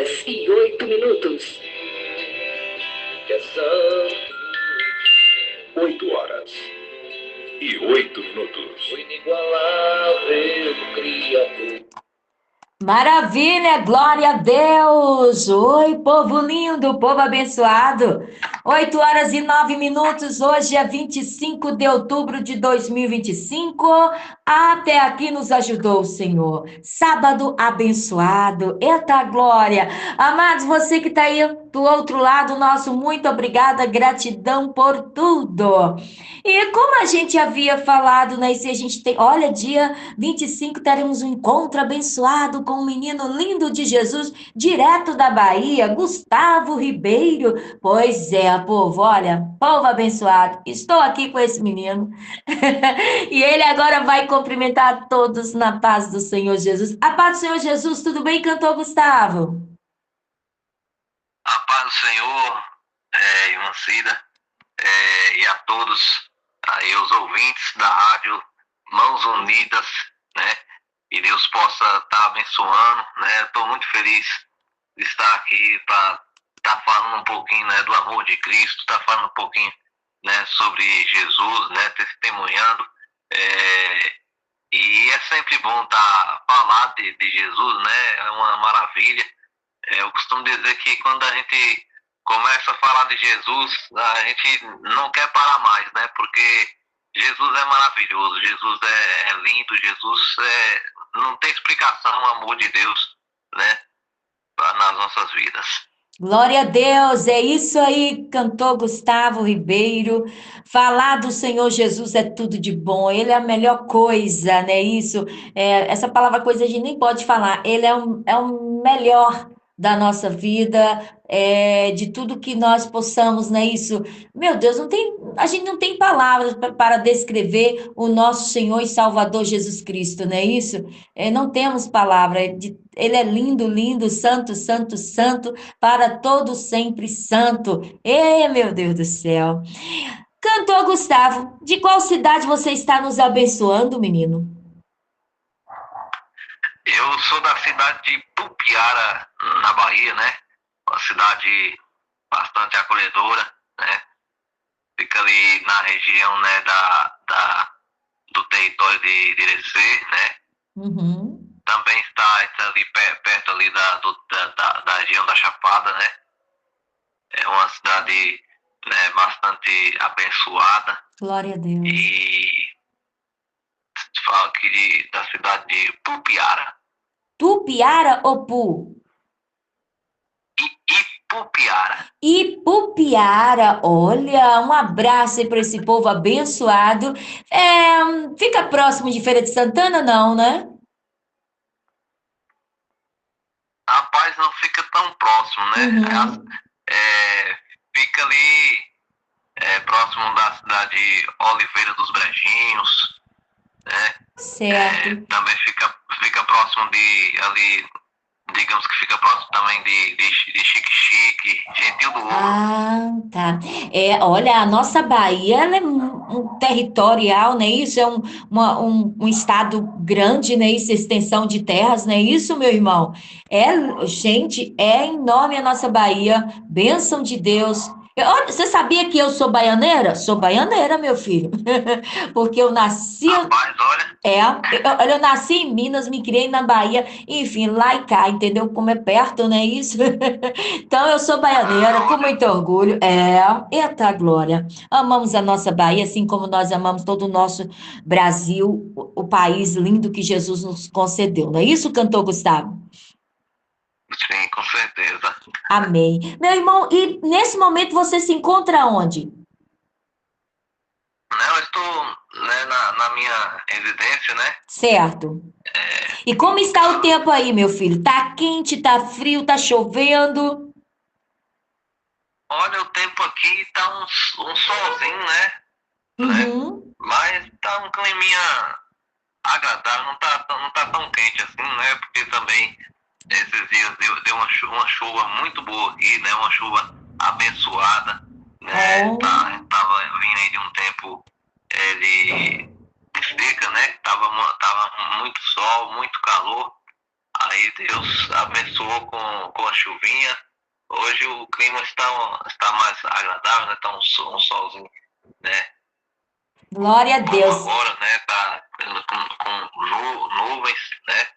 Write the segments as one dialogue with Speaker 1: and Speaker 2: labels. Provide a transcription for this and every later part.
Speaker 1: 8h08.
Speaker 2: 8h08.
Speaker 1: O inigualável Criador.
Speaker 3: Maravilha, glória a Deus! Oi, povo lindo, povo abençoado. 8h09, hoje é 25 de outubro de 2025. Até aqui nos ajudou o Senhor. Sábado abençoado. Eita glória! Amados, você que está aí do outro lado, nosso muito obrigada, gratidão por tudo. E como a gente havia falado, né? Se a gente tem, olha, dia 25 teremos um encontro abençoado com um menino lindo de Jesus, direto da Bahia, Gustavo Ribeiro. Pois é, povo, olha, povo abençoado, estou aqui com esse menino. E ele agora vai cumprimentar todos na paz do Senhor Jesus. A paz do Senhor Jesus, tudo bem, cantor Gustavo?
Speaker 4: A paz do Senhor, irmã Cida, e a todos aí os ouvintes da rádio Mãos Unidas, né? E Deus possa estar abençoando, né? Estou muito feliz de estar aqui para estar falando um pouquinho, né, do amor de Cristo, estar falando um pouquinho, né, sobre Jesus, né, testemunhando. E é sempre bom falar de Jesus, né? É uma maravilha. Eu costumo dizer que quando a gente começa a falar de Jesus, a gente não quer parar mais, né? Porque Jesus é maravilhoso, Jesus é lindo, Jesus não tem explicação o amor de Deus, né? Nas nossas vidas.
Speaker 3: Glória a Deus, é isso aí, cantor Gustavo Ribeiro. Falar do Senhor Jesus é tudo de bom, ele é a melhor coisa, né? Isso, essa palavra coisa a gente nem pode falar, ele é o melhor da nossa vida, de tudo que nós possamos, né? Isso, meu Deus, a gente não tem palavras para descrever o nosso Senhor e Salvador Jesus Cristo, não é isso? Não temos palavra, ele é lindo, lindo, santo, santo, santo para todo sempre santo. Ei, meu Deus do céu. Cantor Gustavo, de qual cidade você está nos abençoando, menino?
Speaker 4: Eu sou da cidade de Pupiara, na Bahia, né? Uma cidade bastante acolhedora, né? Fica ali na região, né, do território de Irecê, né?
Speaker 3: Uhum.
Speaker 4: Também está ali perto ali da região da Chapada, né? É uma cidade, né, bastante abençoada.
Speaker 3: Glória a Deus.
Speaker 4: E falo aqui da cidade de Pupiara.
Speaker 3: Tupiara ou Pu?
Speaker 4: Ipupiara.
Speaker 3: Ipupiara, olha, um abraço aí para esse povo abençoado. Fica próximo de Feira de Santana, não, né?
Speaker 4: Rapaz, não fica tão próximo, né?
Speaker 3: Uhum.
Speaker 4: Fica ali próximo da cidade de Oliveira dos Brejinhos, né?
Speaker 3: Certo.
Speaker 4: Também fica próximo ali, digamos que fica próximo também de Xique-Xique, Gentil do Ouro.
Speaker 3: Ah, tá. Olha, a nossa Bahia, ela é um territorial, né? Isso é um estado grande, né? Isso, extensão de terras, né? Isso, meu irmão. Gente, é enorme a nossa Bahia. Bênção de Deus. Olha, você sabia que eu sou baianeira? Sou baianeira, meu filho. Porque eu nasci.
Speaker 4: Rapaz, olha,
Speaker 3: Eu nasci em Minas, me criei na Bahia, enfim, lá e cá, entendeu? Como é perto, né? Isso. Então, eu sou baianeira, com muito orgulho. Eita glória. Amamos a nossa Bahia, assim como nós amamos todo o nosso Brasil, o país lindo que Jesus nos concedeu. Não é isso, cantor Gustavo?
Speaker 4: sim, com certeza.
Speaker 3: Amém. Meu irmão, e nesse momento você se encontra onde?
Speaker 4: Eu estou, né, na minha residência, né?
Speaker 3: Certo. E como está o tempo aí, meu filho? Tá quente, tá frio, tá chovendo?
Speaker 4: Olha, o tempo aqui tá um solzinho, né?
Speaker 3: Uhum.
Speaker 4: Mas tá um climinha agradável, não tá tão quente assim, né? Porque também esses dias deu uma chuva muito boa aqui, né? Uma chuva abençoada, né?
Speaker 3: Oh.
Speaker 4: Tava vindo aí de um tempo de seca, né? Tava muito sol, muito calor. Aí Aí Deus abençoou com a chuvinha. Hoje o clima está mais agradável, né? Está um solzinho, né?
Speaker 3: Glória a
Speaker 4: Como
Speaker 3: Deus.
Speaker 4: agora, né? Tá com nuvens, né?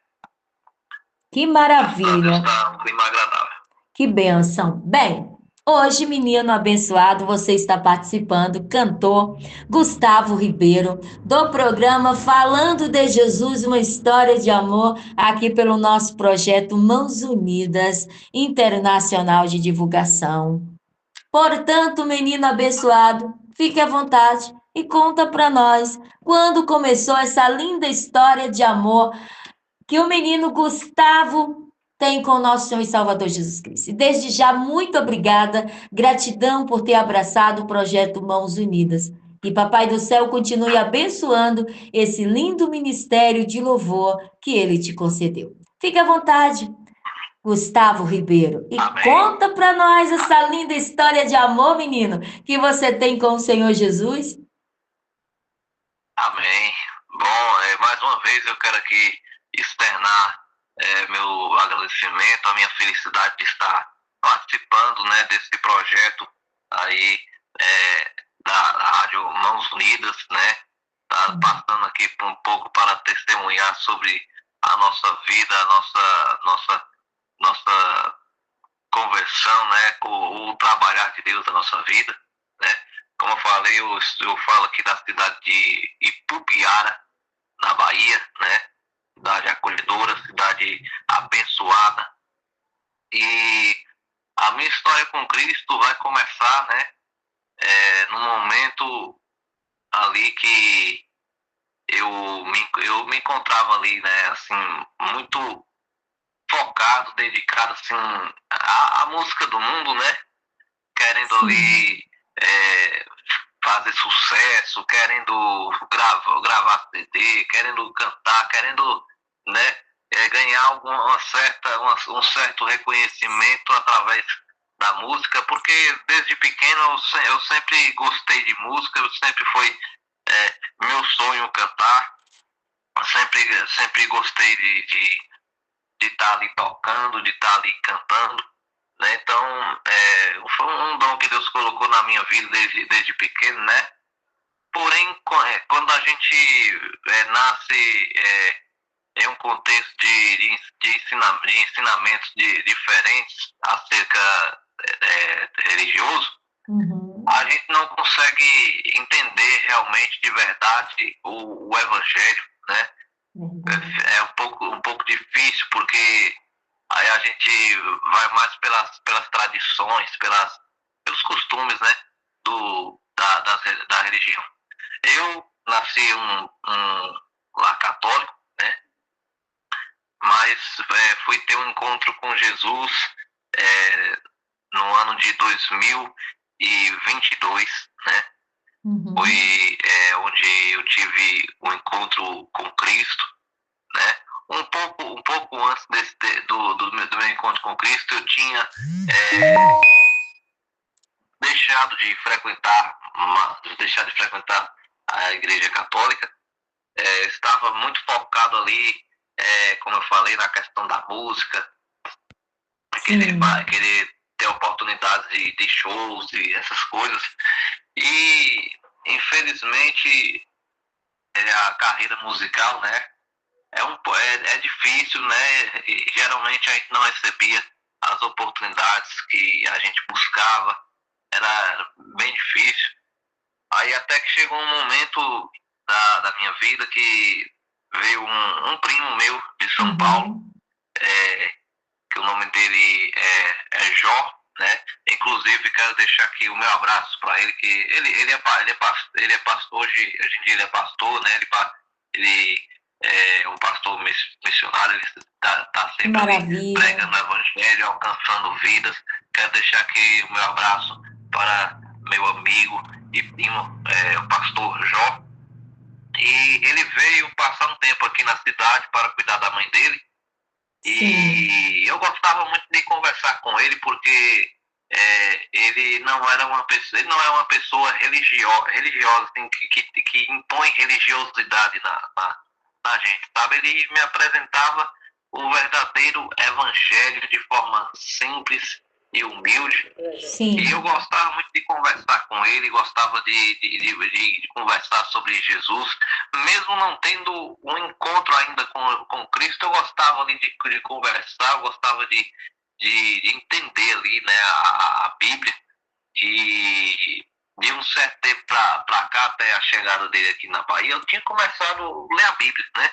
Speaker 3: Que
Speaker 4: Graças a Deus
Speaker 3: maravilha.
Speaker 4: está um clima agradável.
Speaker 3: Que bênção. Bem, hoje, menino abençoado, você está participando, cantor Gustavo Ribeiro, do programa Falando de Jesus, uma história de amor, aqui pelo nosso projeto Mãos Unidas Internacional de Divulgação. Portanto, menino abençoado, fique à vontade e conta para nós quando começou essa linda história de amor que o menino Gustavo tem com o nosso Senhor e Salvador Jesus Cristo. E desde já, muito obrigada, gratidão por ter abraçado o projeto Mãos Unidas. E Papai do Céu continue abençoando esse lindo ministério de louvor que ele te concedeu. Fique à vontade, Gustavo Ribeiro, e
Speaker 4: Amém.
Speaker 3: conta para nós essa linda história de amor, menino, que você tem com o Senhor Jesus.
Speaker 4: Amém. Bom, mais uma vez eu quero aqui externar meu agradecimento, a minha felicidade de estar participando, né, desse projeto aí da Rádio Mãos Unidas, né? Tá passando aqui um pouco para testemunhar sobre a nossa vida, a nossa conversão, né, com o trabalhar de Deus na nossa vida, né? Como eu falei, eu falo aqui da cidade de Ipupiara, na Bahia, né? Cidade acolhedora, cidade abençoada. E a minha história com Cristo vai começar, né? No momento ali que eu me encontrava ali, né? Assim, muito focado, dedicado, assim, à música do mundo, né? Querendo
Speaker 3: Sim.
Speaker 4: ali fazer sucesso, querendo gravar CD, querendo cantar, querendo, né, ganhar um certo reconhecimento através da música, porque desde pequeno eu sempre gostei de música, eu sempre foi meu sonho cantar, sempre gostei de estar ali tocando, de estar ali cantando, né? Então, foi um dom que Deus colocou na minha vida desde pequeno, né? Porém, quando a gente nasce em um contexto de ensinamentos diferentes acerca religioso, a gente não consegue entender realmente de verdade o evangelho, né? É um pouco difícil, porque aí a gente vai mais pelas tradições, pelos costumes, né, da religião. Eu nasci lá católico, né, mas fui ter um encontro com Jesus no ano de 2022, né. Foi onde eu tive um encontro com Cristo, né? Um pouco antes do meu encontro com Cristo, eu tinha deixado de frequentar a Igreja Católica. Estava muito focado ali, como eu falei, na questão da música, querer ter oportunidades de shows e essas coisas. E, infelizmente, a carreira musical, né, é difícil, né? E geralmente a gente não recebia as oportunidades que a gente buscava, era bem difícil. Aí até que chegou um momento da minha vida que veio um primo meu de São Paulo, que o nome dele é Jó, né? Inclusive quero deixar aqui o meu abraço para ele, que ele é pastor, hoje em dia ele é pastor, né? Ele é um pastor missionário, ele está sempre ali pregando o evangelho, alcançando vidas. Quero deixar aqui o meu abraço para meu amigo e primo, o pastor Jó. E ele veio passar um tempo aqui na cidade para cuidar da mãe dele. E eu gostava muito de conversar com ele, porque ele não é uma pessoa religiosa assim, que impõe religiosidade na gente, sabe? Ele me apresentava o verdadeiro evangelho de forma simples e humilde.
Speaker 3: Sim.
Speaker 4: E eu gostava muito de conversar com ele, gostava de conversar sobre Jesus, mesmo não tendo um encontro ainda com Cristo, eu gostava ali de conversar, eu gostava de entender ali, né, a Bíblia. E de um certo tempo para cá, até a chegada dele aqui na Bahia, eu tinha começado a ler a Bíblia, né?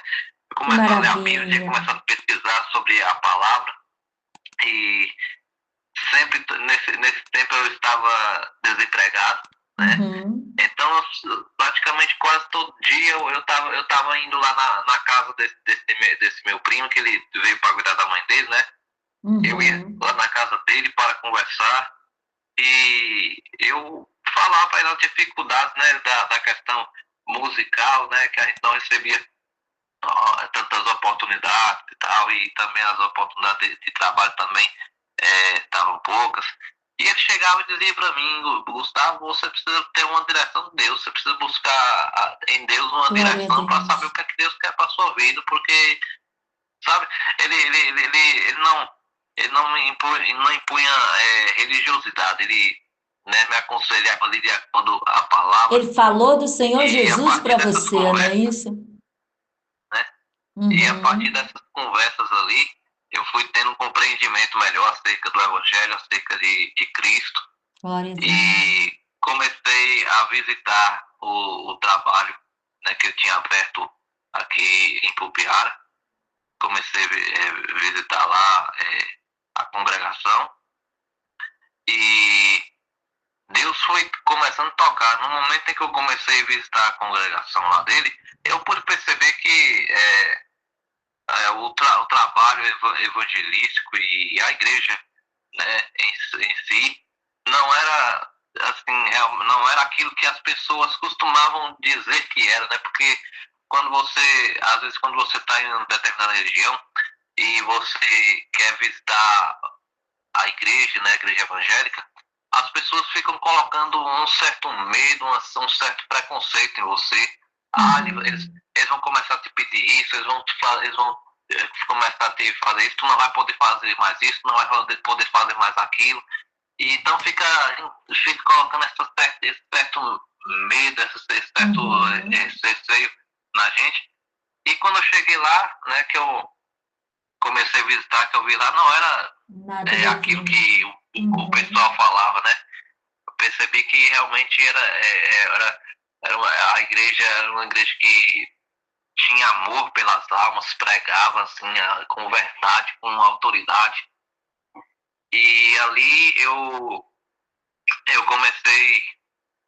Speaker 4: Eu comecei a ler a Bíblia, tinha começado a pesquisar sobre a palavra e sempre nesse tempo eu estava desempregado, né?
Speaker 3: Uhum.
Speaker 4: Então, praticamente quase todo dia eu tava indo lá na casa desse meu primo, que ele veio para cuidar da mãe dele, né? Eu ia
Speaker 3: Uhum.
Speaker 4: lá na casa dele para conversar e eu falava para ele as dificuldades, né, da questão musical, né, que a gente não recebia tantas oportunidades e tal, e também as oportunidades de trabalho também estavam poucas. E ele chegava e dizia para mim, Gustavo, você precisa ter uma direção de Deus, você precisa buscar em Deus uma
Speaker 3: Glória a
Speaker 4: direção para
Speaker 3: Deus.
Speaker 4: saber o que é que Deus quer para sua vida, porque, sabe, ele não não impunha religiosidade, ele, né, me aconselhava ali de acordo com a palavra,
Speaker 3: Ele falou do Senhor
Speaker 4: e a
Speaker 3: Jesus
Speaker 4: partir
Speaker 3: para
Speaker 4: dessas
Speaker 3: você, não é
Speaker 4: conversas,
Speaker 3: isso?
Speaker 4: né, e a partir
Speaker 3: Uhum.
Speaker 4: dessas conversas ali, eu fui tendo um compreendimento melhor acerca do Evangelho, acerca de Cristo,
Speaker 3: Glória a Deus.
Speaker 4: e comecei a visitar o trabalho, né, que eu tinha aberto aqui em Pupiara. Comecei a visitar lá a congregação e Deus foi começando a tocar. No momento em que eu comecei a visitar a congregação lá dele, eu pude perceber que o trabalho evangelístico e a igreja, né, em si não era assim, não era aquilo que as pessoas costumavam dizer que era, né? Porque às vezes quando você está em uma determinada região e você quer visitar a igreja, né, a igreja evangélica, as pessoas ficam colocando um certo medo, um certo preconceito em você. Eles vão começar a te pedir isso, eles vão começar a te fazer isso, tu não vai poder fazer mais isso, não vai poder fazer mais aquilo. E então fica colocando esse certo medo, esse certo receio na gente. E quando eu cheguei lá, né, que eu comecei a visitar, que eu vi lá, não era
Speaker 3: Nada
Speaker 4: aquilo
Speaker 3: daquilo.
Speaker 4: que o pessoal falava, né? Eu percebi que realmente a igreja era uma igreja que tinha amor pelas almas, pregava assim, com verdade, com autoridade. E ali eu comecei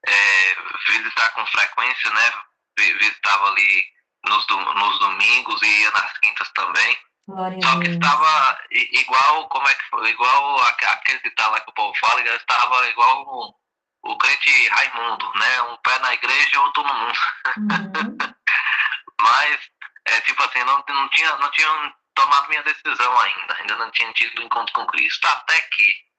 Speaker 4: a visitar com frequência, né? Visitava ali nos domingos e ia nas quintas também.
Speaker 3: Glória a
Speaker 4: Só que
Speaker 3: Deus.
Speaker 4: estava igual, como é que foi? Igual aquele ditado lá que o povo fala, eu estava igual o crente Raimundo, né? Um pé na igreja e outro no mundo.
Speaker 3: Uhum.
Speaker 4: Mas, tipo assim, não tinha tomado minha decisão ainda não tinha tido encontro com Cristo. Até que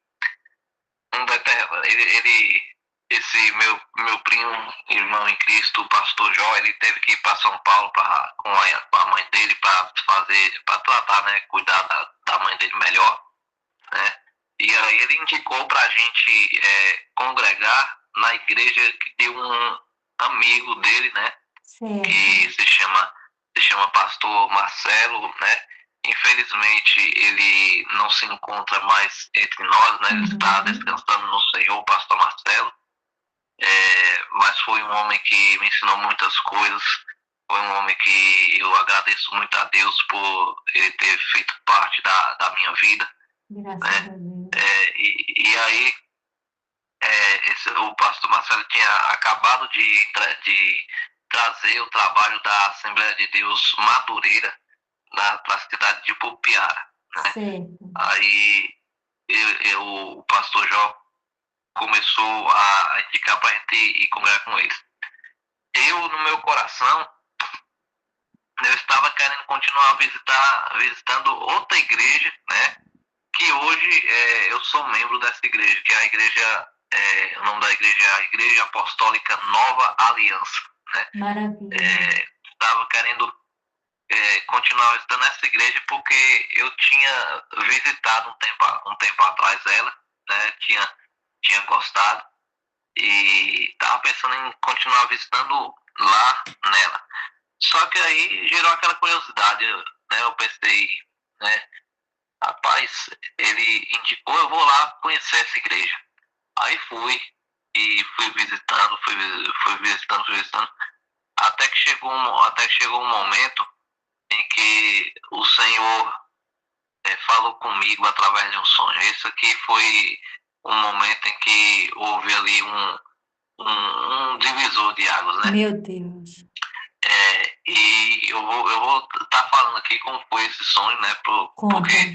Speaker 4: esse meu primo, irmão em Cristo, o pastor Jó, ele teve que ir para São Paulo com a mãe dele para tratar, né, cuidar da mãe dele melhor, né? E aí ele indicou para a gente congregar na igreja de um amigo dele, né?
Speaker 3: Certo.
Speaker 4: Que se chama Pastor Marcelo, né? Infelizmente ele não se encontra mais entre nós, né? Ele está descansando no Senhor, o Pastor Marcelo. Mas foi um homem que me ensinou muitas coisas. Foi um homem que eu agradeço muito a Deus por ele ter feito parte da minha vida.
Speaker 3: Graças
Speaker 4: Né?
Speaker 3: a Deus.
Speaker 4: E aí o pastor Marcelo tinha acabado de trazer o trabalho da Assembleia de Deus Madureira para a cidade de Pupiara. Né?
Speaker 3: Certo.
Speaker 4: Aí o pastor Jó começou a indicar para a gente ir congregar com eles. Eu, no meu coração, eu estava querendo continuar visitando outra igreja, né? Que hoje eu sou membro dessa igreja, que é a igreja, o nome da igreja é a Igreja Apostólica Nova Aliança. Né?
Speaker 3: Maravilha.
Speaker 4: Estava querendo continuar visitando essa igreja porque eu tinha visitado um tempo atrás ela, né? Tinha gostado e estava pensando em continuar visitando lá nela. Só que aí gerou aquela curiosidade, né? Eu pensei, né? Rapaz, ele indicou, eu vou lá conhecer essa igreja. Aí fui e fui visitando, fui visitando, até que chegou um momento em que o Senhor falou comigo através de um sonho. Esse aqui foi um momento em que houve ali um divisor de águas, né?
Speaker 3: Meu Deus.
Speaker 4: E eu vou estar falando aqui como foi esse sonho, né?
Speaker 3: Conta.
Speaker 4: Porque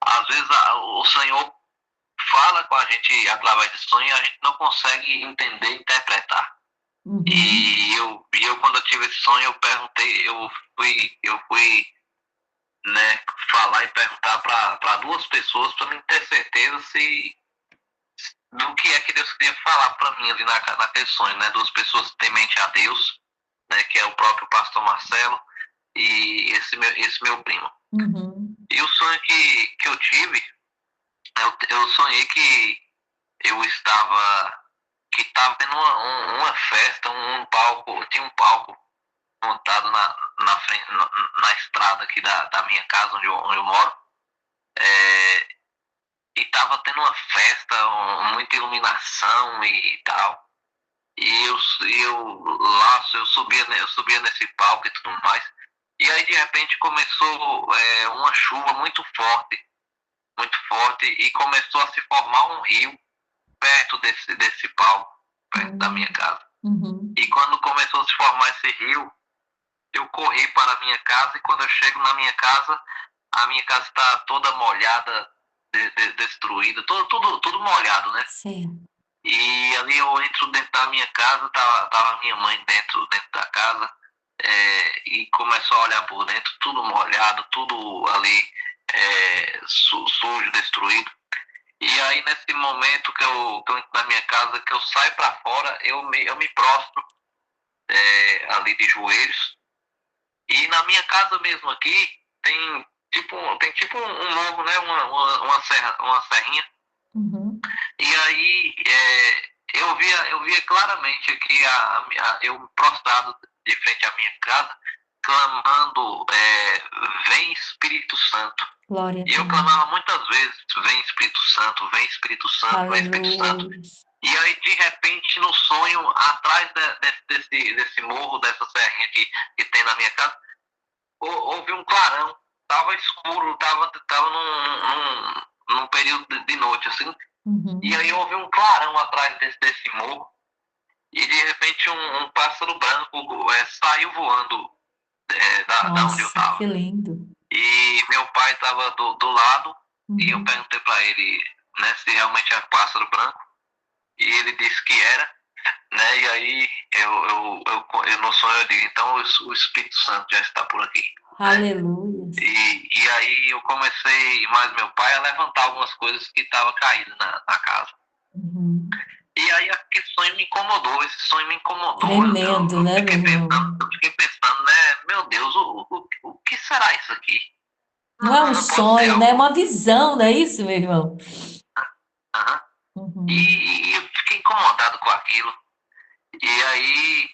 Speaker 4: às vezes o Senhor fala com a gente através de sonho e a gente não consegue entender e interpretar.
Speaker 3: Uhum.
Speaker 4: E eu quando eu tive esse sonho, eu perguntei, eu fui né, falar e perguntar para duas pessoas para mim ter certeza do que é que Deus queria falar para mim ali naquele sonho, né? Duas pessoas temente a Deus, né? Que é o próprio pastor Marcelo e esse meu primo.
Speaker 3: Uhum.
Speaker 4: E o sonho que eu tive, eu sonhei que eu estava tendo uma festa, um palco, tinha um palco montado na frente, na estrada aqui da minha casa, onde eu moro. E estava tendo uma festa, muita iluminação e tal. E eu subia nesse palco e tudo mais. E aí de repente começou uma chuva muito forte, e começou a se formar um rio perto desse palco, perto da minha casa.
Speaker 3: Uhum.
Speaker 4: E quando começou a se formar esse rio, eu corri para a minha casa, e quando eu chego na minha casa, a minha casa está toda molhada, destruída, tudo molhado, né?
Speaker 3: Certo.
Speaker 4: E ali eu entro dentro da minha casa, tava minha mãe dentro da casa, e começou a olhar por dentro, tudo molhado, tudo ali sujo, destruído. E aí nesse momento que eu entro na minha casa, que eu saio para fora, eu me prostro ali de joelhos. E na minha casa mesmo aqui tem tipo um morro, né? Uma serrinha.
Speaker 3: Uhum.
Speaker 4: E aí eu via claramente aqui eu prostrado de frente à minha casa, clamando, vem Espírito Santo.
Speaker 3: Glória a
Speaker 4: E eu
Speaker 3: Deus.
Speaker 4: clamava muitas vezes, vem Espírito Santo, vem Espírito Santo, vem Espírito Santo.
Speaker 3: Aleluia.
Speaker 4: E aí, de repente, no sonho, atrás desse morro, dessa serrinha que tem na minha casa, houve um clarão. Tava escuro, tava num período de noite, assim.
Speaker 3: Uhum.
Speaker 4: E aí houve um clarão atrás desse morro. E de repente um pássaro branco saiu voando da onde eu
Speaker 3: Nossa,
Speaker 4: estava.
Speaker 3: que lindo.
Speaker 4: E meu pai estava do lado, e eu
Speaker 3: Uhum.
Speaker 4: perguntei para ele, né, se realmente era pássaro branco. E ele disse que era, né? E aí eu no sonho eu digo, então o Espírito Santo já está por aqui.
Speaker 3: Aleluia.
Speaker 4: E aí eu comecei, mais meu pai, a levantar algumas coisas que estavam caídas na casa.
Speaker 3: Uhum.
Speaker 4: E aí aquele sonho me incomodou, esse sonho me incomodou.
Speaker 3: Tremendo, né, meu irmão?
Speaker 4: Eu fiquei pensando, né, meu Deus, o que será isso aqui?
Speaker 3: Não é um
Speaker 4: Não pode ser
Speaker 3: sonho, né? É
Speaker 4: algo.
Speaker 3: uma visão, não é isso, meu irmão?
Speaker 4: Aham.
Speaker 3: Uhum.
Speaker 4: E eu fiquei incomodado com aquilo. E aí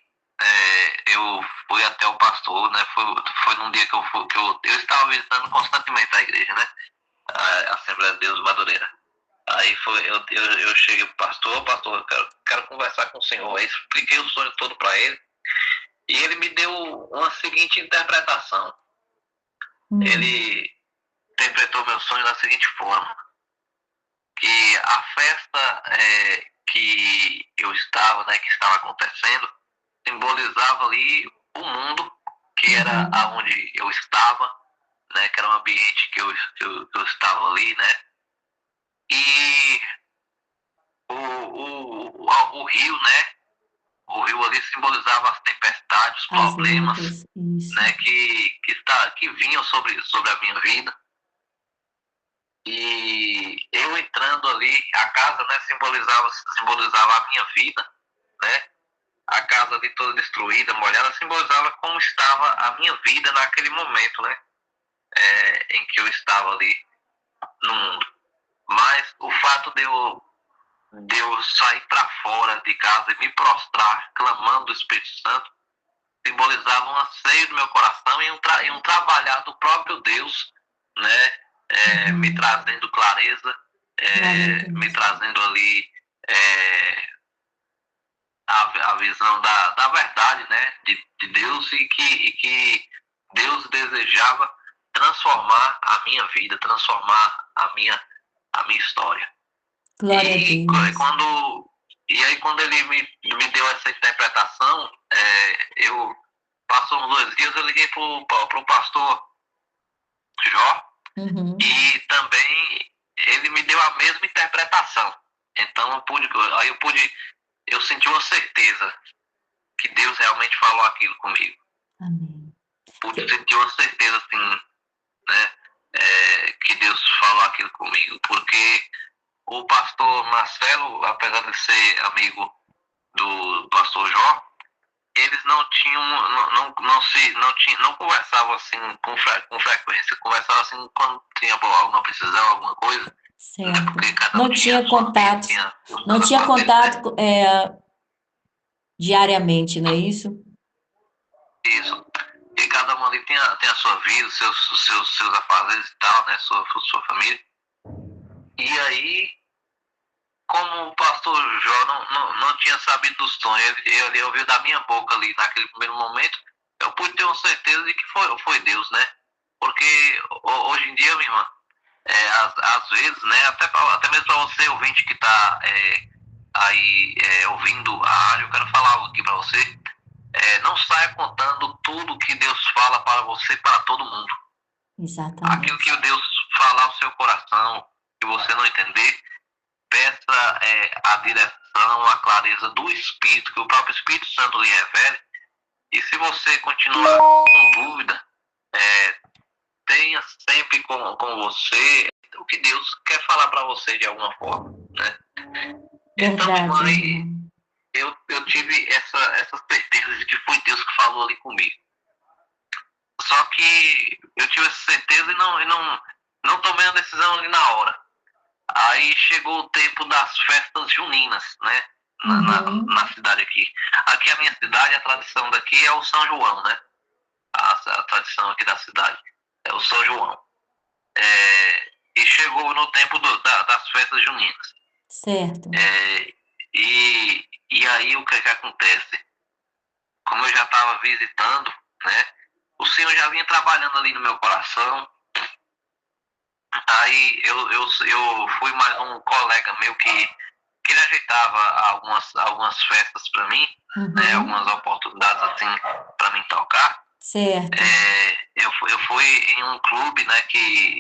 Speaker 4: eu fui até o pastor, né? Foi num dia que eu estava visitando constantemente a igreja, né? A Assembleia de Deus Madureira. Aí eu cheguei pro pastor, eu quero conversar com o senhor. Aí expliquei o sonho todo para ele. E ele me deu uma seguinte interpretação. Ele interpretou meu sonho da seguinte forma: que a festa que eu estava, né, que estava acontecendo, simbolizava ali o mundo, que era aonde eu estava, né, que era um ambiente que eu estava ali, né, e o rio, né, o rio ali simbolizava as tempestades, os
Speaker 3: As
Speaker 4: problemas,
Speaker 3: lutas, isso.
Speaker 4: né, que vinham sobre a minha vida. E eu entrando ali, a casa, né, simbolizava a minha vida, né, a casa ali toda destruída, molhada, simbolizava como estava a minha vida naquele momento, né? Em que eu estava ali no mundo. Mas o fato de eu sair para fora de casa e me prostrar, clamando o Espírito Santo, simbolizava um anseio do meu coração e um trabalhar do próprio Deus, né? Me trazendo clareza, me trazendo ali a visão da verdade, né? De Deus e que Deus desejava transformar a minha vida, transformar a minha história.
Speaker 3: Glória a Deus.
Speaker 4: E aí quando ele me deu essa interpretação, passou uns 2 dias, eu liguei pro pastor Jó, e também ele me deu a mesma interpretação. Então eu senti uma certeza que Deus realmente falou aquilo comigo.
Speaker 3: Amém.
Speaker 4: Pude sentir uma certeza assim, né? Que Deus falou aquilo comigo, porque o pastor Marcelo, apesar de ser amigo do pastor Jó, eles não tinham, não conversavam assim com frequência, conversavam assim quando tinha alguma precisão, alguma coisa.
Speaker 3: Certo.
Speaker 4: Porque cada
Speaker 3: Não tinha contato. Não tinha contato diariamente, não é isso?
Speaker 4: Isso. E cada um ali tem a sua vida, seus afazeres e tal, né? Sua família. E aí, como o pastor Jó não tinha sabido dos sonhos, ele ouviu da minha boca ali naquele primeiro momento, eu pude ter uma certeza de que foi Deus, né? Porque hoje em dia, minha irmã, às vezes, né? Até mesmo para você, ouvinte que está aí ouvindo a rádio, eu quero falar algo aqui para você. Não saia contando tudo que Deus fala para você, para todo mundo.
Speaker 3: Exatamente.
Speaker 4: Aquilo que Deus falar ao seu coração, que você não entender, peça a direção, a clareza do Espírito, que o próprio Espírito Santo lhe revele. E se você continuar com dúvida, tenha sempre com você o que Deus quer falar para você de alguma forma, né?
Speaker 3: Verdade.
Speaker 4: Então, aí, eu tive essa certeza de que foi Deus que falou ali comigo. Só que eu tive essa certeza e não tomei a decisão ali na hora. Aí chegou o tempo das festas juninas, né? Na cidade aqui. Aqui a minha cidade, a tradição daqui é o São João, né? A tradição aqui da cidade é o São João. E chegou no tempo das festas juninas.
Speaker 3: Certo.
Speaker 4: E aí o que acontece? Como eu já estava visitando, né? O Senhor já vinha trabalhando ali no meu coração. Aí eu fui mais um colega meu que ele ajeitava algumas festas para mim, né? Algumas oportunidades assim para mim tocar.
Speaker 3: Certo.
Speaker 4: Eu fui em um clube, né? Que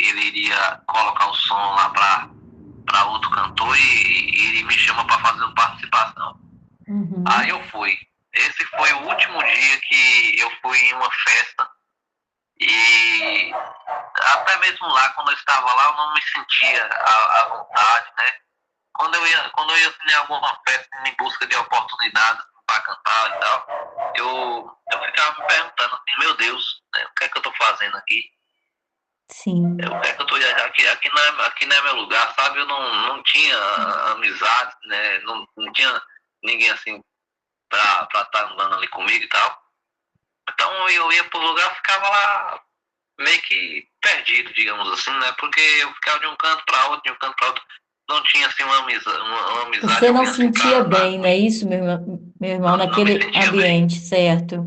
Speaker 4: ele iria colocar o som lá para outro cantor e ele me chama para fazer uma participação. Aí eu fui. Esse foi o último dia que eu fui em uma festa e até mesmo lá, quando eu estava lá, eu não me sentia à vontade, né? Quando eu ia em alguma festa em busca de oportunidades para cantar e tal, eu ficava me perguntando assim, meu Deus, né, o que é que eu estou fazendo aqui?
Speaker 3: Sim.
Speaker 4: O que é que eu estou aqui não é meu lugar, sabe? Eu não tinha amizade, né? Não tinha ninguém assim para estar andando ali comigo e tal. Então eu ia pro lugar, ficava lá meio que perdido, digamos assim, né? Porque eu ficava de um canto para outro, de um canto para outro. Não tinha assim uma amizade.
Speaker 3: Você não sentia bem, não é isso, meu irmão, naquele ambiente, certo?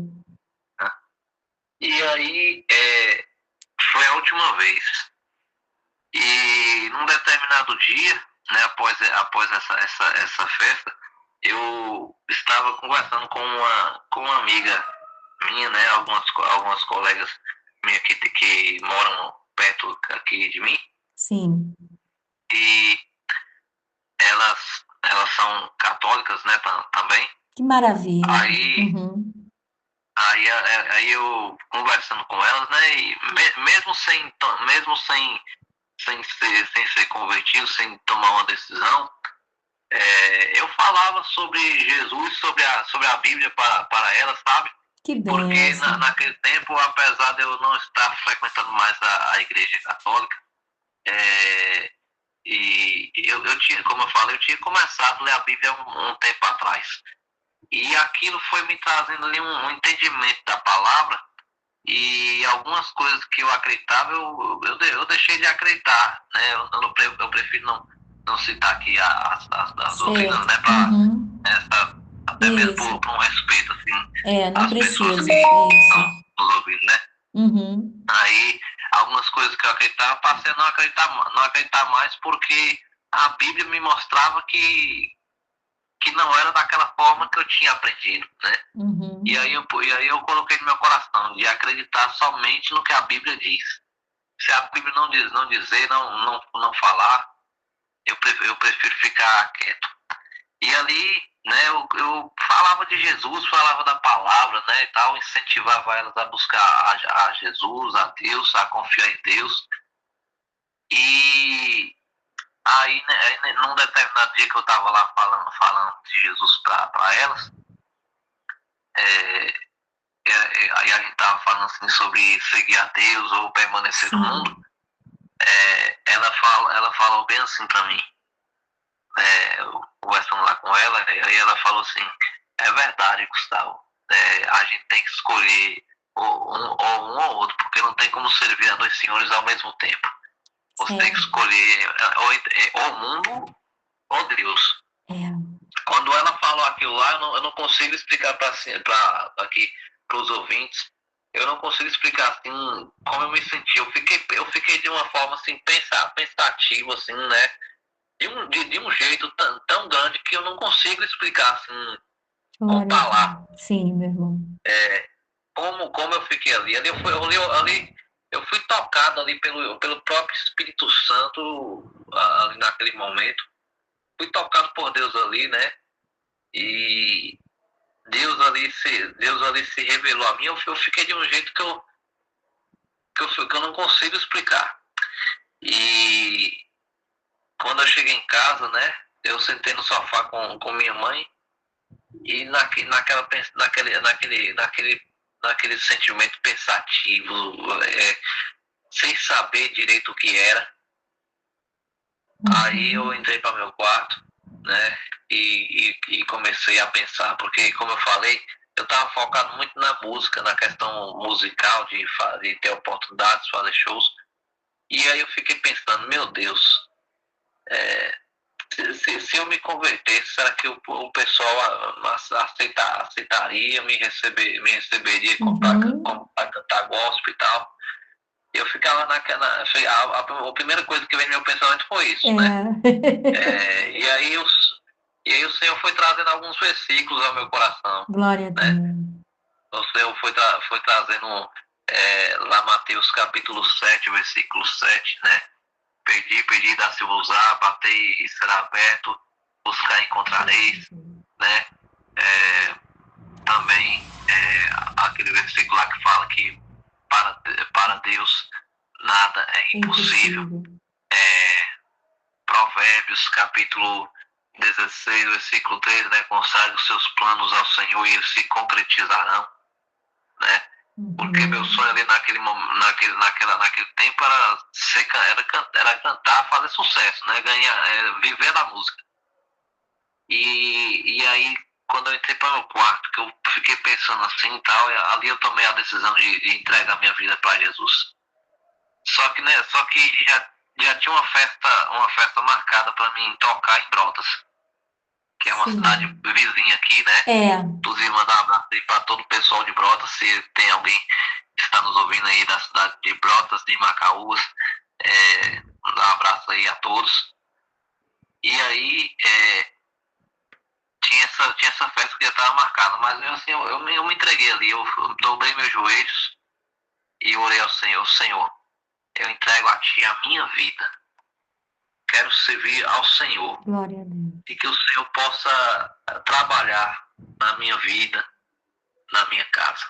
Speaker 4: E aí foi a última vez. E num determinado dia, né, após essa festa, eu estava conversando com uma amiga minha, né, algumas colegas minhas que moram perto aqui de mim.
Speaker 3: Sim.
Speaker 4: E elas são católicas, né, também.
Speaker 3: Que maravilha.
Speaker 4: Aí eu conversando com elas, né, e mesmo sem ser convertido, sem tomar uma decisão, eu falava sobre Jesus, sobre a Bíblia para elas, sabe?
Speaker 3: Que
Speaker 4: Porque
Speaker 3: bênção.
Speaker 4: naquele tempo, apesar de eu não estar frequentando mais a Igreja Católica, e eu tinha, como eu falei, eu tinha começado a ler a Bíblia um tempo atrás. E aquilo foi me trazendo ali um entendimento da palavra, e algumas coisas que eu acreditava, eu deixei de acreditar, né? Eu prefiro não citar aqui as doutrinas,
Speaker 3: Certo.
Speaker 4: né?
Speaker 3: Uhum.
Speaker 4: Até mesmo
Speaker 3: Isso.
Speaker 4: por um respeito, assim,
Speaker 3: Não
Speaker 4: às pessoas
Speaker 3: precisa.
Speaker 4: que
Speaker 3: Isso.
Speaker 4: estão nos ouvindo, né?
Speaker 3: Uhum.
Speaker 4: Aí, algumas coisas que eu acreditava, passei a não acreditar mais, porque a Bíblia me mostrava que não era daquela forma que eu tinha aprendido, né?
Speaker 3: Uhum.
Speaker 4: E aí eu coloquei no meu coração de acreditar somente no que a Bíblia diz. Se a Bíblia não dizer, não falar, eu prefiro ficar quieto. E ali, né, eu falava de Jesus, falava da palavra, né, e tal, incentivava elas a buscar a Jesus, a Deus, a confiar em Deus. E aí, né, num determinado dia que eu estava lá falando de Jesus para elas, aí a gente estava falando assim sobre seguir a Deus ou permanecer no mundo.
Speaker 3: Sim.
Speaker 4: Ela falou bem assim para mim, eu conversando lá com ela, aí ela falou assim: é verdade, Gustavo, a gente tem que escolher ou um ou outro, porque não tem como servir a dois senhores ao mesmo tempo. Você tem que
Speaker 3: Certo.
Speaker 4: escolher ou o mundo ou Deus.
Speaker 3: É.
Speaker 4: Quando ela falou aquilo lá, eu não consigo explicar para os ouvintes. Eu não consigo explicar assim como eu me senti. Eu fiquei de uma forma assim pensativa, assim, né? De um jeito tão grande que eu não consigo explicar assim com
Speaker 3: Glória a
Speaker 4: palavras.
Speaker 3: Deus. Sim, meu irmão.
Speaker 4: Como eu fiquei ali. Eu fui tocado ali pelo próprio Espírito Santo ali naquele momento. Fui tocado por Deus ali, né? E Deus ali se revelou a mim. Eu fiquei de um jeito que eu não consigo explicar. E quando eu cheguei em casa, né? Eu sentei no sofá com minha mãe e naquele sentimento pensativo, sem saber direito o que era. Aí eu entrei para meu quarto, né? E comecei a pensar, porque como eu falei, eu estava focado muito na música, na questão musical, de ter oportunidades, fazer shows. E aí eu fiquei pensando, meu Deus, se eu me convertesse, será que o pessoal aceitaria, me receberia para cantar gospel e tal? Eu ficava naquela. A primeira coisa que veio no meu pensamento foi isso, né? E aí o Senhor foi trazendo alguns versículos ao meu coração,
Speaker 3: Glória a
Speaker 4: né?
Speaker 3: Deus.
Speaker 4: O Senhor foi trazendo lá Mateus capítulo 7, versículo 7, né? Pedi, dá-se-vos-á, batei e será aberto, buscar e encontrareis, né? Também aquele versículo lá que fala que para Deus nada é impossível. Provérbios capítulo 16, versículo 3, né? Consagre os seus planos ao Senhor e eles se concretizarão, né? Porque meu sonho ali naquele tempo era cantar, fazer sucesso, né? Viver da música. E aí, quando eu entrei para o meu quarto, que eu fiquei pensando assim e tal, ali eu tomei a decisão de entregar minha vida para Jesus. Só que já tinha uma festa marcada para mim tocar em Brotas, que é uma cidade vizinha aqui, né? Inclusive mandar um abraço aí para todo o pessoal de Brotas, se tem alguém que está nos ouvindo aí da cidade de Brotas, de Macaúas, mandar um abraço aí a todos. E aí tinha essa festa que já estava marcada, mas assim, eu me entreguei ali, eu dobrei meus joelhos e orei ao Senhor: Senhor, eu entrego a Ti a minha vida. Quero servir ao Senhor.
Speaker 3: Glória a Deus.
Speaker 4: E que o Senhor possa trabalhar na minha vida, na minha casa.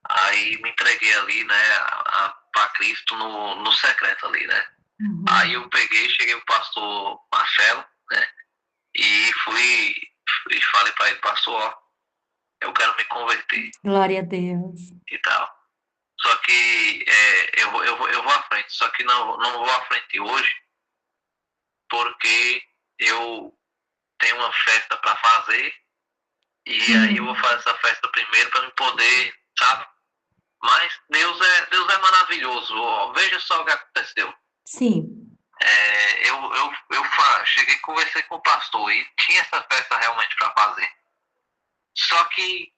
Speaker 4: Aí me entreguei ali, né, para Cristo no secreto ali, né. Aí eu cheguei o pastor Marcelo, né, E e falei para ele, pastor, ó, eu quero me converter
Speaker 3: Glória a Deus.
Speaker 4: e tal. Só que eu vou à frente, só que não vou à frente hoje, porque eu tenho uma festa para fazer, e aí eu vou fazer essa festa primeiro para me poder, sabe? Mas Deus é maravilhoso. Ó, veja só o que aconteceu.
Speaker 3: Sim.
Speaker 4: Cheguei e conversei com o pastor e tinha essa festa realmente para fazer. Só que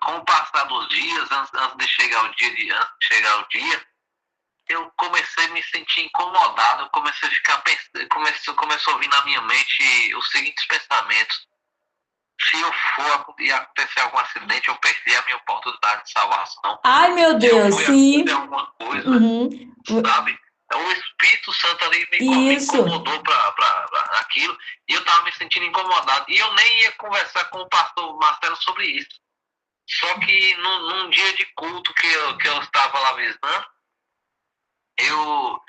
Speaker 4: com o passar dos dias, antes de chegar o dia, eu comecei a me sentir incomodado, eu comecei a ficar pensando, começou a vir na minha mente os seguintes pensamentos: se eu for e acontecer algum acidente, eu perdi a minha oportunidade de salvação.
Speaker 3: Ai, meu
Speaker 4: Se eu
Speaker 3: Deus,
Speaker 4: for e
Speaker 3: sim.
Speaker 4: acontecer alguma coisa,
Speaker 3: Uhum.
Speaker 4: sabe? O Espírito Santo ali me
Speaker 3: Isso.
Speaker 4: incomodou para aquilo, e eu estava me sentindo incomodado. E eu nem ia conversar com o pastor Marcelo sobre isso. Só que num dia de culto que eu estava lá visitando, eu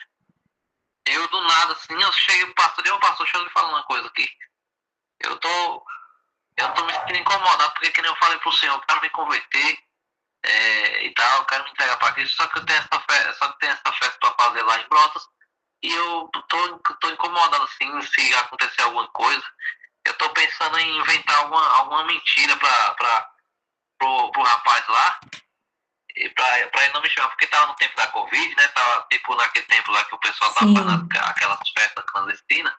Speaker 4: do nada, assim, eu cheguei pro pastor, pastor, deixa eu lhe falar uma coisa aqui. Eu tô me sentindo incomodado, porque que nem eu falei pro senhor, eu quero me converter, e tal, eu quero me entregar para Cristo, só que eu tenho essa festa para fazer lá em Brotas, e eu tô incomodado, assim, se acontecer alguma coisa. Eu tô pensando em inventar alguma mentira pro rapaz lá, pra ele não me chamar, porque tava no tempo da Covid, né? Tava tipo naquele tempo lá que o pessoal tava fazendo aquelas festas clandestinas.